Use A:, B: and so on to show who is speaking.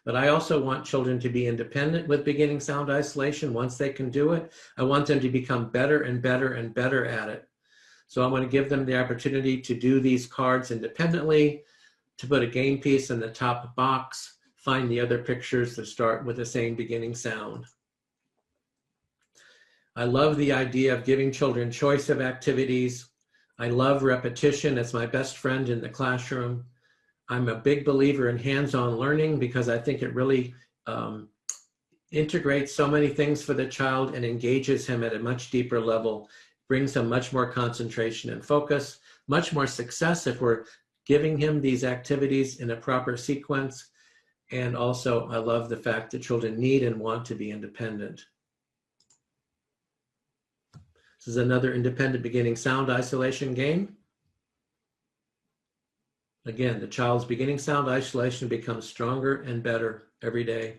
A: But I also want children to be independent with beginning sound isolation. Once they can do it, I want them to become better and better and better at it. So I'm going to give them the opportunity to do these cards independently, to put a game piece in the top box, find the other pictures that start with the same beginning sound. I love the idea of giving children choice of activities. I love repetition. It's my best friend in the classroom. I'm a big believer in hands-on learning because I think it really integrates so many things for the child and engages him at a much deeper level, brings him much more concentration and focus, much more success if we're giving him these activities in a proper sequence. And also, I love the fact that children need and want to be independent. This is another independent beginning sound isolation game. Again, the child's beginning sound isolation becomes stronger and better every day.